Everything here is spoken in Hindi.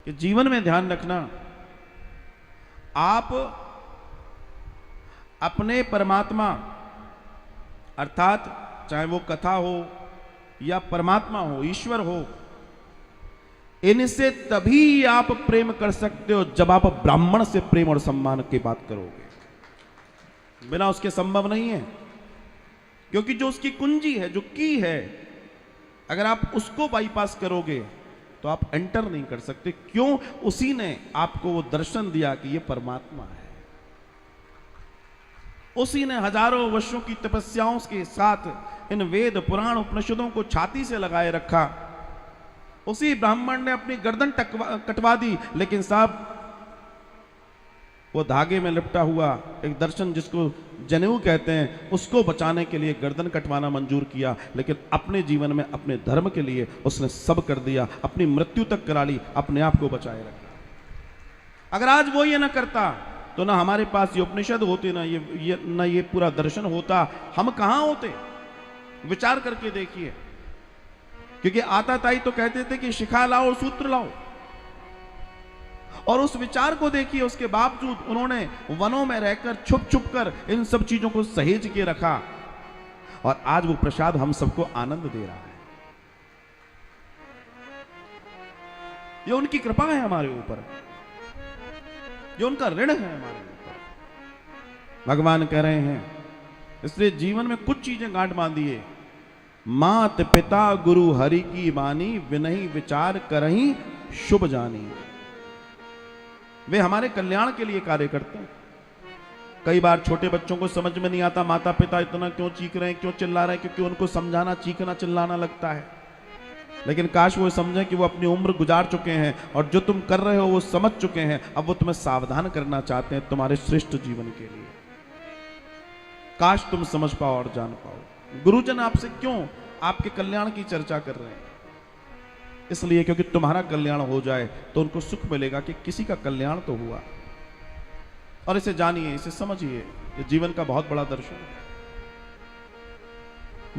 कि जीवन में ध्यान रखना, आप अपने परमात्मा अर्थात चाहे वो कथा हो या परमात्मा हो, ईश्वर हो, इनसे तभी आप प्रेम कर सकते हो जब आप ब्राह्मण से प्रेम और सम्मान की बात करोगे। बिना उसके संभव नहीं है, क्योंकि जो उसकी कुंजी है, जो की है, अगर आप उसको बाईपास करोगे तो आप एंटर नहीं कर सकते। क्यों? उसी ने आपको वो दर्शन दिया कि ये परमात्मा है। उसी ने हजारों वर्षों की तपस्याओं के साथ इन वेद पुराण उपनिषदों को छाती से लगाए रखा। उसी ब्राह्मण ने अपनी गर्दन कटवा दी, लेकिन साहब वो धागे में लिपटा हुआ एक दर्शन जिसको जनेऊ कहते हैं, उसको बचाने के लिए गर्दन कटवाना मंजूर किया, लेकिन अपने जीवन में अपने धर्म के लिए उसने सब कर दिया, अपनी मृत्यु तक करा ली, अपने आप को बचाए रखा। अगर आज वो ये ना करता तो ना हमारे पास ये उपनिषद होते, ना ये पूरा दर्शन होता, हम कहां होते? विचार करके देखिए। क्योंकि आताताई तो कहते थे कि शिखा लाओ और सूत्र लाओ, और उस विचार को देखिए, उसके बावजूद उन्होंने वनों में रहकर छुप छुप कर इन सब चीजों को सहेज के रखा, और आज वो प्रसाद हम सबको आनंद दे रहा है। ये उनकी कृपा है हमारे ऊपर, ये उनका ऋण है हमारे ऊपर। भगवान कह रहे हैं, इसलिए जीवन में कुछ चीजें गांठ बांधिए। मात पिता गुरु हरि की बानी, विनही विचार करही शुभ जानी। वे हमारे कल्याण के लिए कार्य करते हैं। कई बार छोटे बच्चों को समझ में नहीं आता माता पिता इतना क्यों चीख रहे हैं, क्यों चिल्ला रहे हैं, क्योंकि उनको समझाना, चीखना, चिल्लाना लगता है। लेकिन काश वो समझें कि वो अपनी उम्र गुजार चुके हैं और जो तुम कर रहे हो वो समझ चुके हैं। अब वो तुम्हें सावधान करना चाहते हैं तुम्हारे श्रेष्ठ जीवन के लिए। काश तुम समझ पाओ और जान पाओ। गुरुजन आपसे क्यों आपके कल्याण की चर्चा कर रहे हैं? इसलिए क्योंकि तुम्हारा कल्याण हो जाए तो उनको सुख मिलेगा कि किसी का कल्याण तो हुआ। और इसे जानिए, इसे समझिए, ये जीवन का बहुत बड़ा दर्शन है।